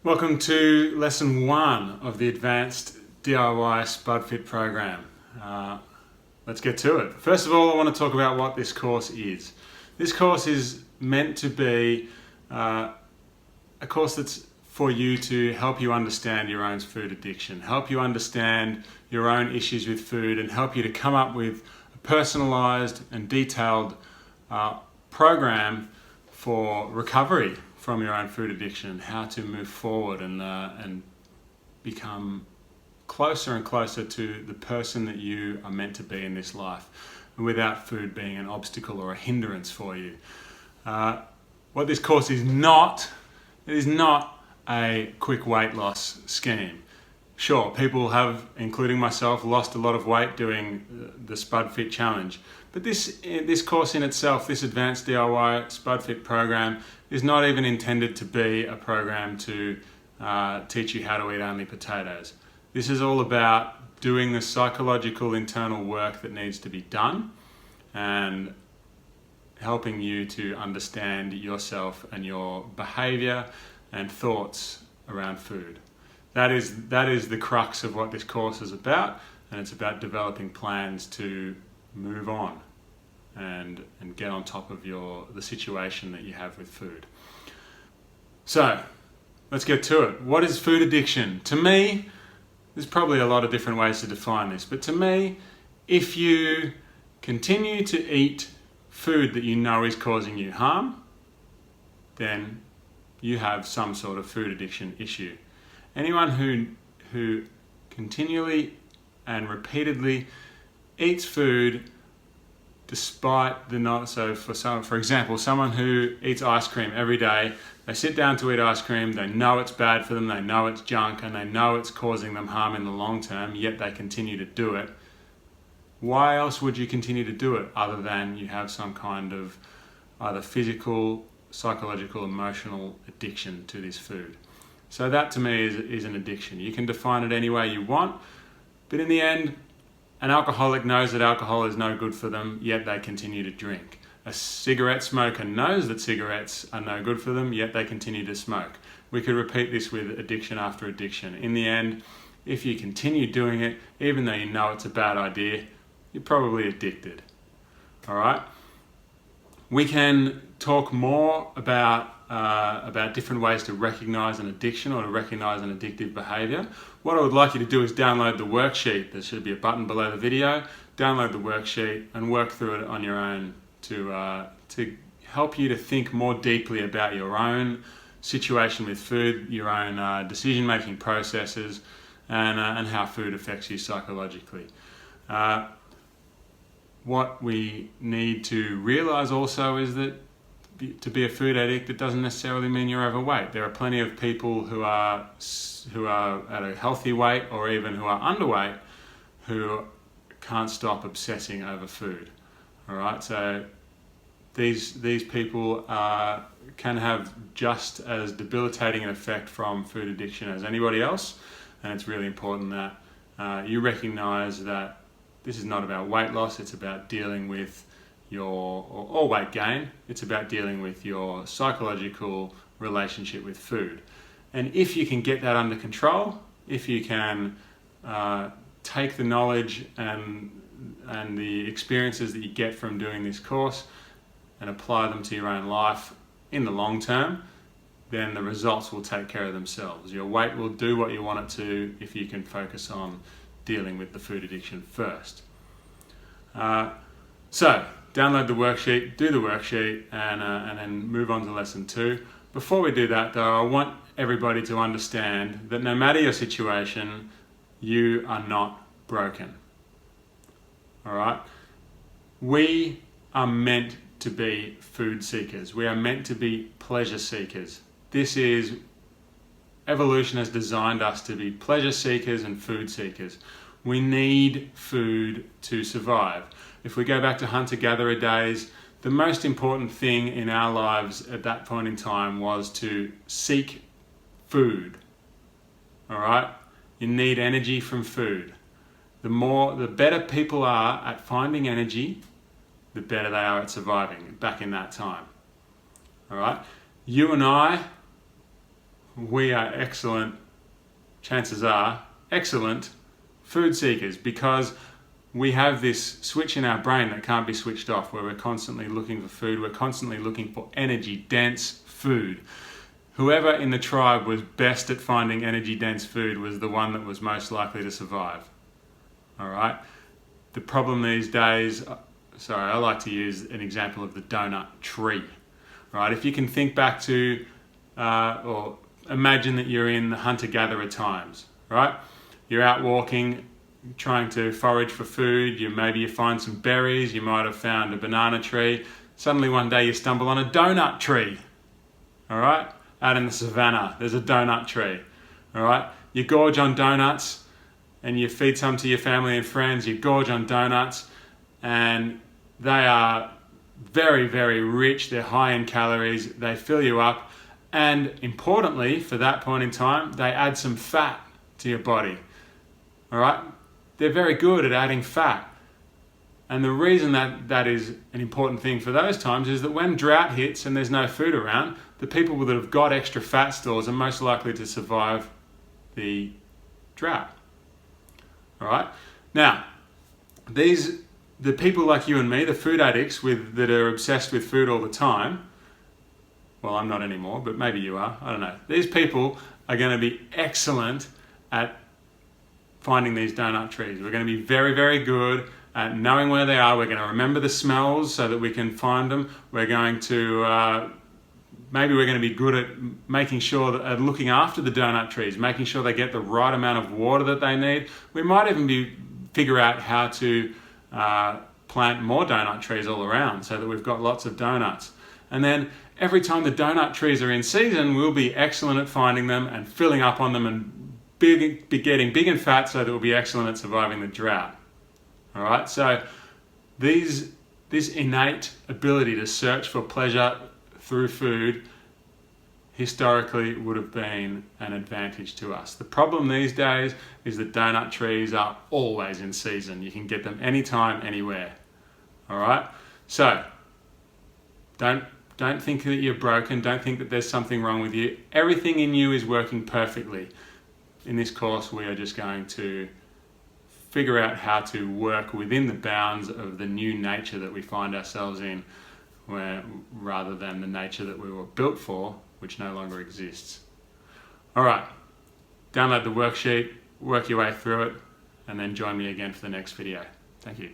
Welcome to lesson 1 of the Advanced DIY SpudFit program. Let's get to it. First of all, I want to talk about what this course is. This course is meant to be a course that's for you to help you understand your own food addiction, help you understand your own issues with food, and help you to come up with a personalized and detailed program for recovery from your own food addiction, how to move forward and become closer and closer to the person that you are meant to be in this life, without food being an obstacle or a hindrance for you. What this course is not, it is not a quick weight loss scheme. Sure, people have, including myself, lost a lot of weight doing the SpudFit challenge. But this course in itself, this Advanced DIY SpudFit program, is not even intended to be a program to teach you how to eat only potatoes. This is all about doing the psychological internal work that needs to be done and helping you to understand yourself and your behavior and thoughts around food. That is the crux of what this course is about, and it's about developing plans to move on and get on top of the situation that you have with food. So, let's get to it. What is food addiction? To me, there's probably a lot of different ways to define this, but to me, if you continue to eat food that you know is causing you harm, then you have some sort of food addiction issue. Anyone who continually and repeatedly eats food despite the not, so for example, someone who eats ice cream every day, they sit down to eat ice cream, they know it's bad for them, they know it's junk, and they know it's causing them harm in the long term, yet they continue to do it. Why else would you continue to do it other than you have some kind of either physical, psychological, emotional addiction to this food? So that to me is an addiction. You can define it any way you want, but in the end, an alcoholic knows that alcohol is no good for them, yet they continue to drink. A cigarette smoker knows that cigarettes are no good for them, yet they continue to smoke. We could repeat this with addiction after addiction. In the end, if you continue doing it, even though you know it's a bad idea, you're probably addicted. All right? We can talk more about different ways to recognize an addiction or to recognize an addictive behavior. What I would like you to do is download the worksheet. There should be a button below the video. Download the worksheet and work through it on your own to help you to think more deeply about your own situation with food, your own decision-making processes, and how food affects you psychologically. What we need to realize also is that to be a food addict, it doesn't necessarily mean you're overweight. There are plenty of people who are at a healthy weight or even who are underweight who can't stop obsessing over food. All right, so these people can have just as debilitating an effect from food addiction as anybody else, and it's really important that you recognize that this is not about weight loss, it's about dealing with or weight gain. It's about dealing with your psychological relationship with food. And if you can get that under control, if you can take the knowledge and the experiences that you get from doing this course and apply them to your own life in the long term, then the results will take care of themselves. Your weight will do what you want it to if you can focus on dealing with the food addiction first. So, download the worksheet, do the worksheet, and then move on to lesson 2. Before we do that though, I want everybody to understand that no matter your situation, you are not broken. Alright? We are meant to be food seekers. We are meant to be pleasure seekers. Evolution has designed us to be pleasure seekers and food seekers. We need food to survive. If we go back to hunter-gatherer days, the most important thing in our lives at that point in time was to seek food. All right? You need energy from food. The better people are at finding energy, the better they are at surviving back in that time. All right? You and I we are excellent, chances are, excellent food seekers, because we have this switch in our brain that can't be switched off, where we're constantly looking for food, we're constantly looking for energy-dense food. Whoever in the tribe was best at finding energy-dense food was the one that was most likely to survive. All right? The problem these days, I like to use an example of the donut tree. Right? If you can think back to, or imagine that you're in hunter-gatherer times, right? You're out walking, trying to forage for food. Maybe you find some berries. You might have found a banana tree. Suddenly one day you stumble on a donut tree. All right? Out in the savannah, there's a donut tree. All right? You gorge on donuts and you feed some to your family and friends. You gorge on donuts and they are very, very rich. They're high in calories. They fill you up. And importantly, for that point in time, they add some fat to your body. All right? They're very good at adding fat. And the reason that is an important thing for those times is that when drought hits and there's no food around, the people that have got extra fat stores are most likely to survive the drought. All right? Now, the people like you and me, the food addicts that are obsessed with food all the time, well, I'm not anymore, but maybe you are, I don't know. These people are going to be excellent at finding these donut trees. We're going to be very, very good at knowing where they are. We're going to remember the smells so that we can find them. We're going to, maybe we're going to be good at making sure at looking after the donut trees, making sure they get the right amount of water that they need. We might even figure out how to plant more donut trees all around so that we've got lots of donuts. And then every time the donut trees are in season, we'll be excellent at finding them and filling up on them and be getting big and fat so that we'll be excellent at surviving the drought. All right, so this innate ability to search for pleasure through food historically would have been an advantage to us. The problem these days is that donut trees are always in season. You can get them anytime, anywhere. All right, so don't think that you're broken. Don't think that there's something wrong with you. Everything in you is working perfectly. In this course, we are just going to figure out how to work within the bounds of the new nature that we find ourselves in, rather than the nature that we were built for, which no longer exists. All right, download the worksheet, work your way through it, and then join me again for the next video. Thank you.